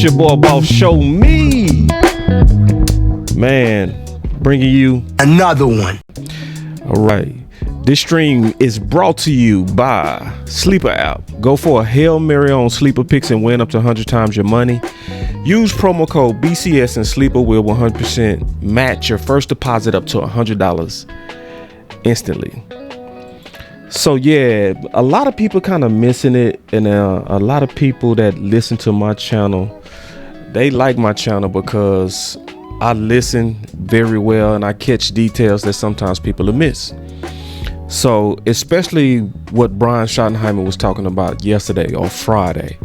It's your boy Boss Show Me. Man, bringing you another one. All right. This stream is brought to you by Sleeper app. Go for a Hail Mary on Sleeper picks and win up to 100 times your money. Use promo code BCS and Sleeper will 100% match your first deposit up to $100 instantly. So yeah, a lot of people kind of missing it, and a lot of people that listen to my channel, they like my channel because I listen very well and I catch details that sometimes people will miss. So especially what Brian Schottenheimer was talking about yesterday or Friday.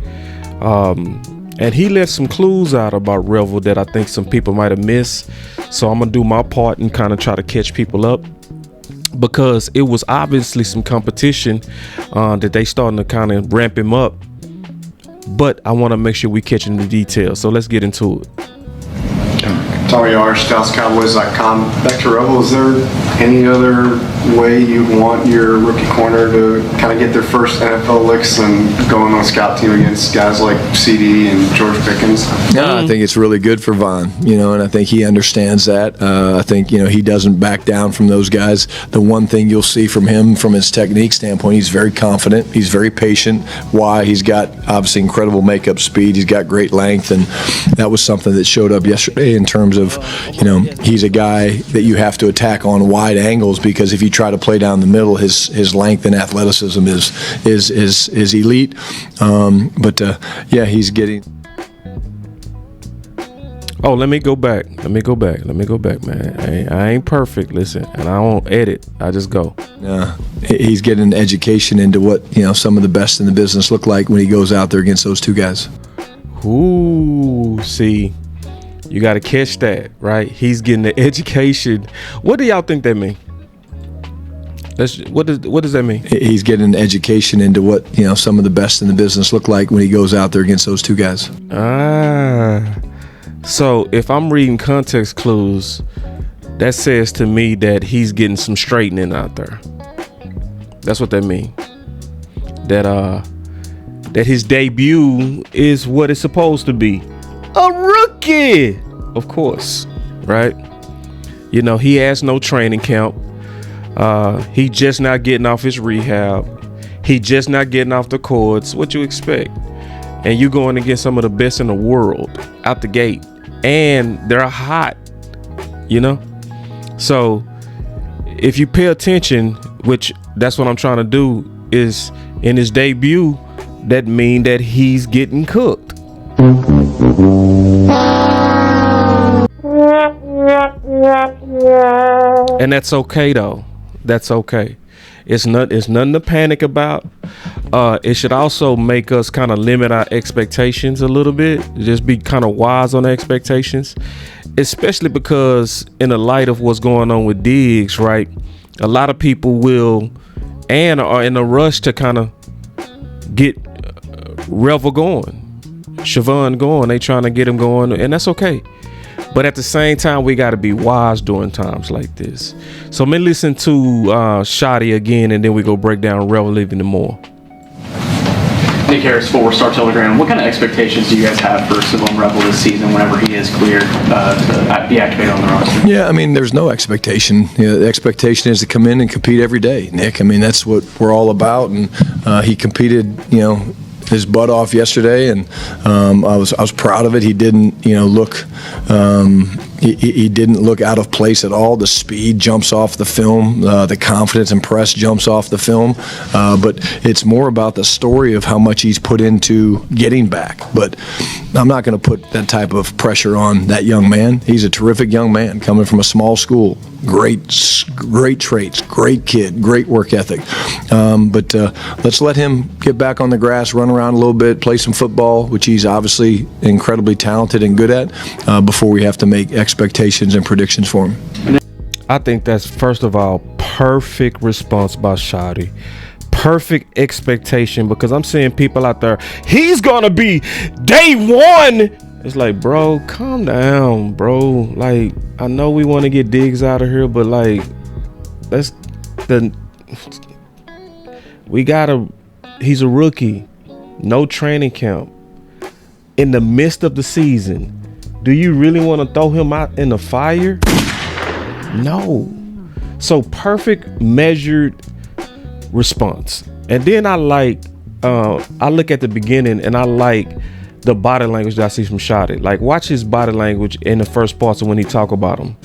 And he left some clues out about Revel that I think some people might have missed. So I'm going to do my part and kind of try to catch people up, because it was obviously some competition that they starting to kind of ramp him up. But I want to make sure we catching the details. So let's get into it. Tommy R, BossCowboys.com. Back to Revel, is there any other way you want your rookie corner to kind of get their first NFL licks and going on a scout team against guys like CeeDee and George Pickens? No, I think it's really good for Von, and I think he understands that. I think, he doesn't back down from those guys. The one thing you'll see from him, from his technique standpoint, he's very confident. He's very patient. Why? He's got obviously incredible makeup speed. He's got great length, and that was something that showed up yesterday in terms of, he's a guy that you have to attack on wide angles, because if you try to play down the middle, his length and athleticism is elite. He's getting. Oh, let me go back, man. I ain't perfect, listen, and I don't edit. I just go. He's getting an education into what, some of the best in the business look like when he goes out there against those two guys. Ooh, see, you got to catch that, right? He's getting the education. What do y'all think that mean? What does that mean? He's getting an education into what, some of the best in the business look like when he goes out there against those two guys. So if I'm reading context clues, that says to me that he's getting some straightening out there. That's what that means. That his debut is what it's supposed to be. A rookie, of course, right? He has no training camp. He just not getting off his rehab. He just not getting off the cords. What you expect? And you going against some of the best in the world out the gate, and they're hot, So if you pay attention, which that's what I'm trying to do, is in his debut, that mean that he's getting cooked. And that's okay though. That's okay. It's nothing to panic about. It should also make us kind of limit our expectations a little bit. Just be kind of wise on the expectations, especially because in the light of what's going on with Diggs, right? A lot of people will and are in a rush to kind of get Revel going, Shavon going. They trying to get him going, and that's okay. But at the same time, we got to be wise during times like this. So I'm going to listen to Shotty again, and then we go break down Revel even more. Nick Harris, 4-Star Telegram. What kind of expectations do you guys have for Shavon Revel this season whenever he is cleared to be activated on the roster? Yeah, there's no expectation. The expectation is to come in and compete every day, Nick. That's what we're all about. And he competed, his butt off yesterday, and I was proud of it. He didn't look he didn't look out of place at all. The speed jumps off the film, the confidence and press jumps off the film, but it's more about the story of how much he's put into getting back. But I'm not going to put that type of pressure on that young man. He's a terrific young man coming from a small school. Great traits, great kid, great work ethic. But let's let him get back on the grass, run around a little bit, play some football, which he's obviously incredibly talented and good at, before we have to make expectations and predictions for him. I think that's, first of all, perfect response by Shotty. Perfect expectation, because I'm seeing people out there, he's going to be day one. It's like, bro, calm down, bro. Like, I know we want to get Diggs out of here, but like, he's a rookie, no training camp. in the midst of the season, do you really want to throw him out in the fire? No. So perfect measured response. And then I look at the beginning and I like the body language that I see from Shotty. Like, watch his body language in the first parts of when he talk about him.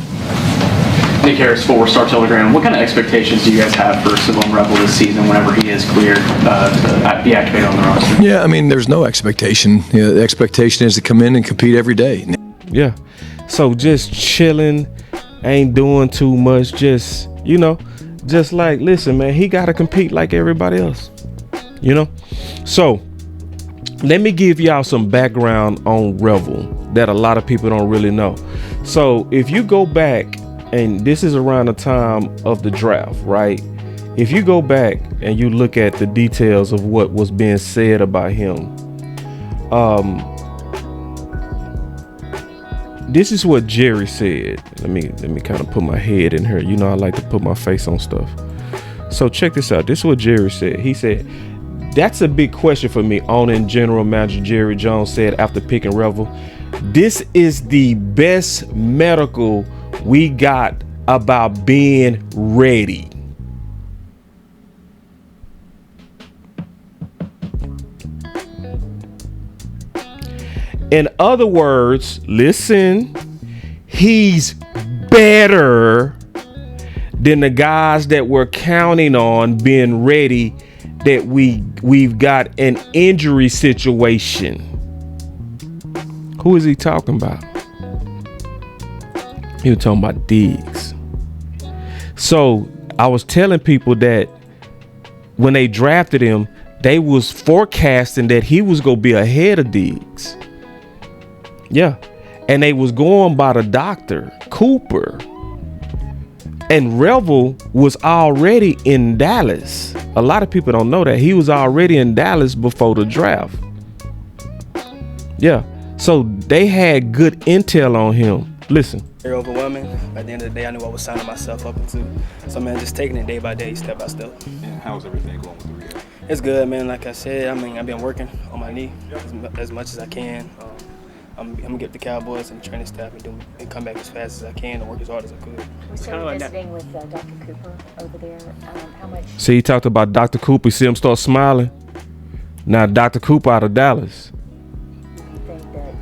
Nick Harris, 4-Star Telegram. What kind of expectations do you guys have for Shavon Revel this season whenever he is cleared to be activated on the roster? Yeah, I mean, there's no expectation. The expectation is to come in and compete every day. Yeah. So just chilling, ain't doing too much. Just, just like, listen, man, he got to compete like everybody else, So let me give y'all some background on Revel that a lot of people don't really know. So if you go back, and this is around the time of the draft, right? If you go back and you look at the details of what was being said about him, this is what Jerry said. Let me kind of put my head in here. I like to put my face on stuff. So check this out. This is what Jerry said. He said, "That's a big question for me." Owner General Manager Jerry Jones said after picking Revel, "This is the best medical we got about being ready." In other words, listen, he's better than the guys that we're counting on being ready, that we've got an injury situation. Who is he talking about? He was talking about Diggs. So I was telling people that when they drafted him, they was forecasting that he was going to be ahead of Diggs. Yeah. And they was going by the doctor, Cooper. And Revel was already in Dallas. A lot of people don't know that. He was already in Dallas before the draft. Yeah. So they had good intel on him. Listen. Very overwhelming. At the end of the day, I knew I was signing myself up into. So, man, just taking it day by day, step by step. And how's everything going with the rehab? It's good, man. Like I said, I've been working on my knee as much as I can. I'm gonna get the Cowboys and the training staff and come back as fast as I can and work as hard as I could. We started visiting with Dr. Cooper over there. How much? See, he talked about Dr. Cooper. You see him start smiling. Now, Dr. Cooper out of Dallas. Do you think that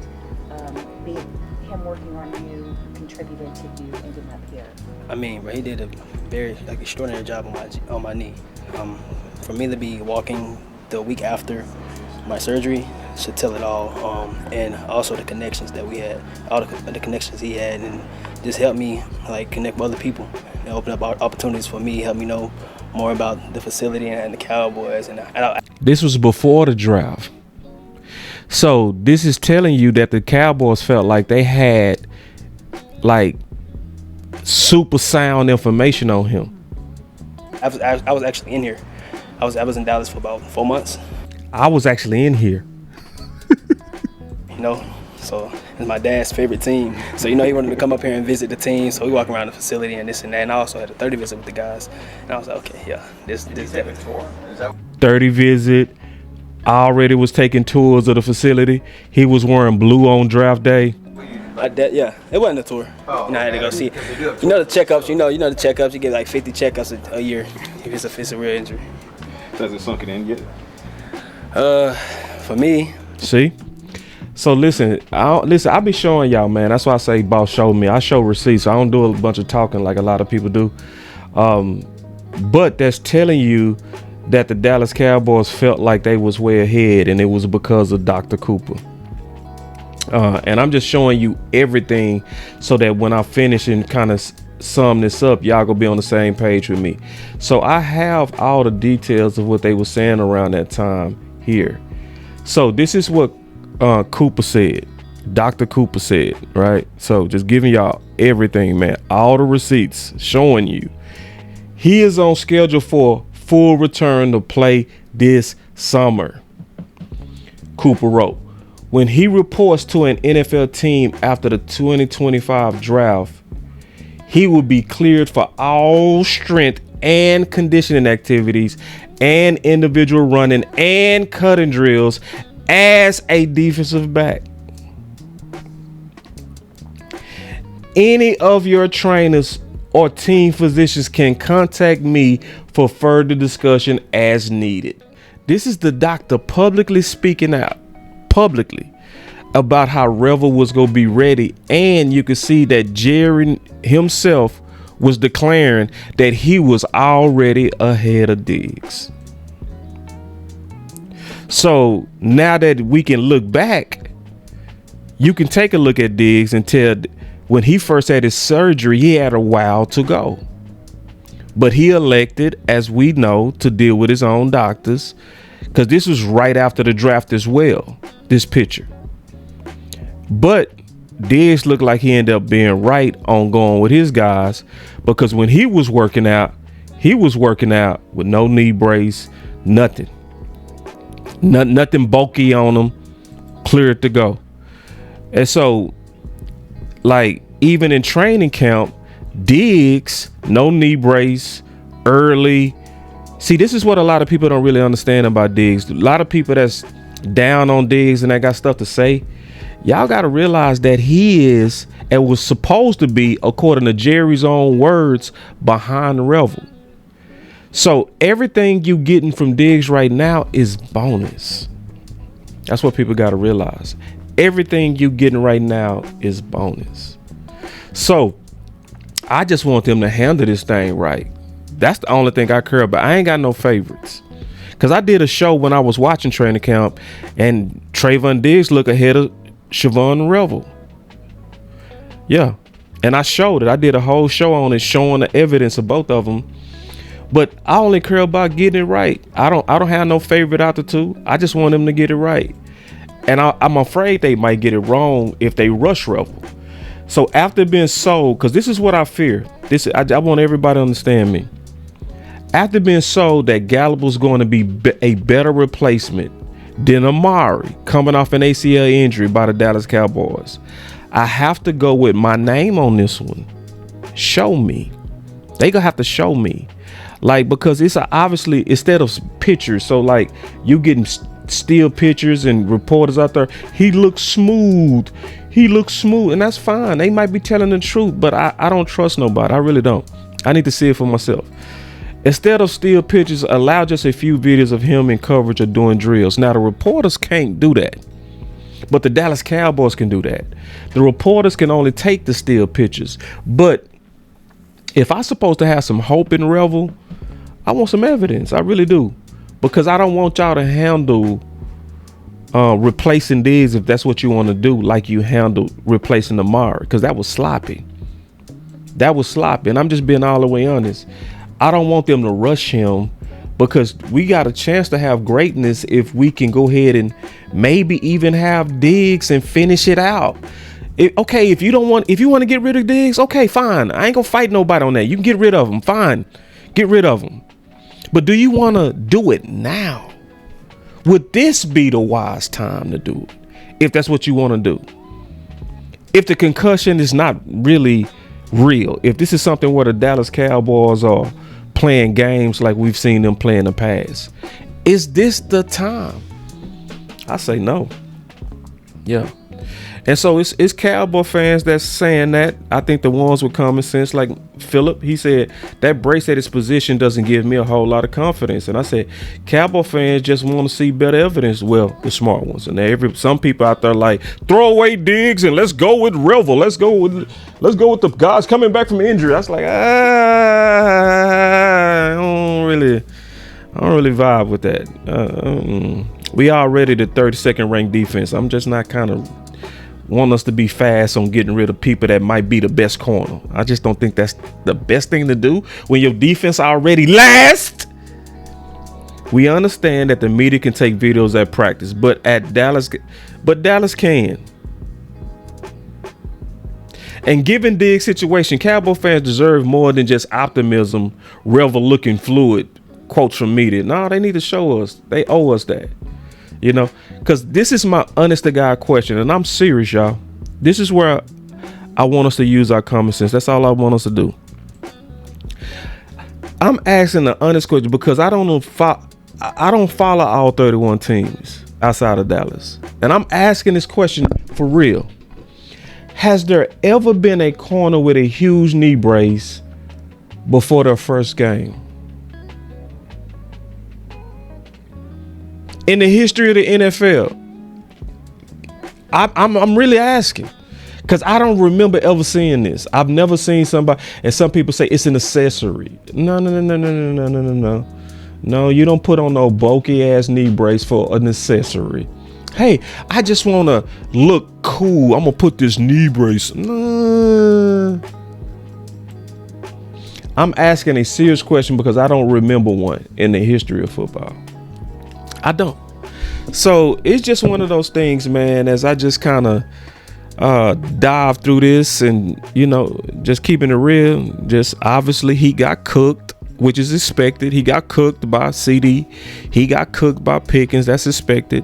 him working on you contributed to you ending up here? I mean, he did a very extraordinary job on my knee. For me to be walking the week after my surgery should tell it all, and also the connections that we had, all the connections he had, and just helped me connect with other people and open up opportunities for me, help me know more about the facility and the Cowboys. And this was before the draft, so this is telling you that the Cowboys felt like they had super sound information on him. I was actually in here. I was in Dallas for about 4 months. I was actually in here. So it's my dad's favorite team. So he wanted to come up here and visit the team. So we walk around the facility and this and that. And I also had a 30 visit with the guys. And I was like, okay, yeah, this that. 30 visit. I already was taking tours of the facility. He was wearing blue on draft day. Yeah, it wasn't a tour. I had to go see. The checkups. You know the checkups. You get 50 checkups a year if it's a real injury. Hasn't sunk it in yet? For me. See? So listen, I'll be showing y'all, man. That's why I say boss showed me. I show receipts. I don't do a bunch of talking like a lot of people do. But that's telling you that the Dallas Cowboys felt like they was way ahead, and it was because of Dr. Cooper. And I'm just showing you everything so that when I finish and kind of sum this up, y'all gonna be on the same page with me. So I have all the details of what they were saying around that time here. So this is what Cooper said. Dr. Cooper said, right? So just giving y'all everything, man. All the receipts showing you. He is on schedule for full return to play this summer. Cooper wrote, when he reports to an NFL team after the 2025 draft, he will be cleared for all strength and conditioning activities and individual running and cutting drills as a defensive back. Any of your trainers or team physicians can contact me for further discussion as needed. This is the doctor publicly speaking out publicly about how Revel was going to be ready. And you can see that Jerry himself was declaring that he was already ahead of Diggs. So now that we can look back, you can take a look at Diggs and tell when he first had his surgery, he had a while to go. But he elected, as we know, to deal with his own doctors, because this was right after the draft as well, this picture. But Diggs looked like he ended up being right on going with his guys, because when he was working out with no knee brace, nothing bulky on him, cleared to go. And so, like, even in training camp, Diggs, no knee brace, early. See, this is what a lot of people don't really understand about Diggs. A lot of people that's down on Diggs and that got stuff to say, y'all got to realize that he is and was supposed to be, according to Jerry's own words, behind Revel. So everything you getting from Diggs right now is bonus. That's what people got to realize. Everything you getting right now is bonus. So I just want them to handle this thing right. That's the only thing I care about. I ain't got no favorites. Because I did a show when I was watching training camp, and Trayvon Diggs looked ahead of Shavon Revel. Yeah. And I showed it. I did a whole show on it, showing the evidence of both of them. But I only care about getting it right. I don't have no favorite out the two. I just want them to get it right. And I'm afraid they might get it wrong if they rush Revel. So after being sold, because this is what I fear. I want everybody to understand me. After being sold that Gallup was going to be a better replacement than Amari coming off an ACL injury by the Dallas Cowboys, I have to go with my name on this one. Show me. They gonna have to show me. Like, because it's obviously instead of pictures, so like you getting still pictures and reporters out there, he looks smooth, and that's fine. They might be telling the truth, but I don't trust nobody. I really don't. I need to see it for myself. Instead of still pictures, allow just a few videos of him in coverage or doing drills. Now the reporters can't do that, but the Dallas Cowboys can do that. The reporters can only take the still pictures. But if I'm supposed to have some hope in Revel, I want some evidence. I really do. Because I don't want y'all to handle replacing Diggs, if that's what you want to do, like you handled replacing Amari, because that was sloppy. And I'm just being all the way honest. I don't want them to rush him, because we got a chance to have greatness if we can go ahead and maybe even have Diggs and finish it out. If you want to get rid of Diggs, okay, fine. I ain't gonna fight nobody on that. You can get rid of him, fine. Get rid of him. But do you want to do it now? Would this be the wise time to do it, if that's what you want to do? If the concussion is not really real, if this is something where the Dallas Cowboys are playing games like we've seen them play in the past, is this the time? I say no. Yeah. And so it's Cowboy fans that's saying that. I think the ones with common sense, like Phillip, he said that brace at his position doesn't give me a whole lot of confidence. And I said Cowboy fans just want to see better evidence. Well, the smart ones. And some people out there like, throw away Diggs and let's go with Revel. Let's go with the guys coming back from injury. I was like, I don't really vibe with that. We already the 32nd ranked defense. I'm just not kind of want us to be fast on getting rid of people that might be the best corner. I just don't think that's the best thing to do when your defense already last. We understand that the media can take videos at practice, but Dallas can. And given Diggs' situation, Cowboy fans deserve more than just optimism, Revel looking fluid quotes from media. No, they need to show us. They owe us that. You know, because this is my honest to God question, and I'm serious, y'all. This is where I want us to use our common sense. That's all I want us to do. I'm asking the honest question because I don't follow all 31 teams. outside of Dallas. And I'm asking this question for real. Has there ever been a corner with a huge knee brace before their first game? In the history of the NFL? I'm really asking. Because I don't remember ever seeing this. I've never seen somebody, and some people say it's an accessory. No. No, you don't put on no bulky ass knee brace for an accessory. Hey, I just want to look cool. I'm going to put this knee brace. No. I'm asking a serious question because I don't remember one in the history of football. I don't. So it's just one of those things, man, as I just kind of dive through this and, just keeping it real. Just obviously he got cooked, which is expected. He got cooked by CeeDee. He got cooked by Pickens. That's expected.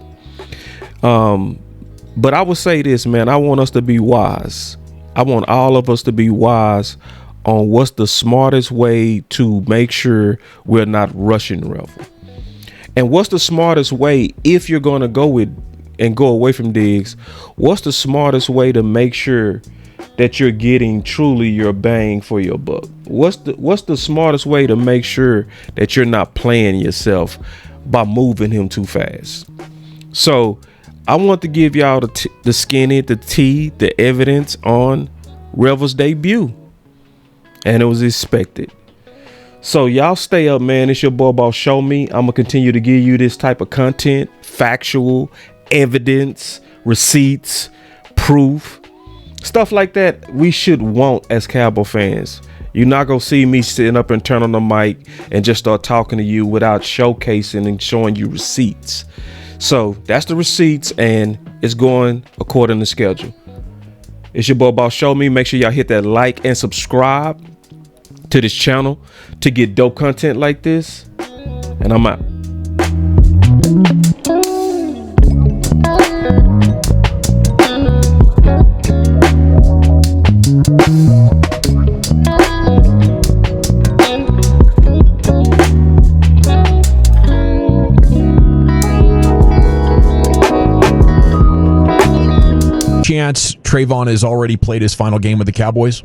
But I would say this, man, I want us to be wise. I want all of us to be wise on what's the smartest way to make sure we're not rushing Revel. And what's the smartest way, if you're going to go with and go away from Diggs, what's the smartest way to make sure that you're getting truly your bang for your buck? What's the smartest way to make sure that you're not playing yourself by moving him too fast? So I want to give y'all the skinny, the tea, the evidence on Revel's debut. And it was expected. So y'all stay up, man. It's your boy Boss Show Me. I'm going to continue to give you this type of content, factual, evidence, receipts, proof, stuff like that we should want as Cowboy fans. You're not going to see me sitting up and turn on the mic and just start talking to you without showcasing and showing you receipts. So that's the receipts, and it's going according to schedule. It's your boy Boss Show Me. Make sure y'all hit that like and subscribe to this channel to get dope content like this. And I'm out. Chance Trayvon has already played his final game with the Cowboys?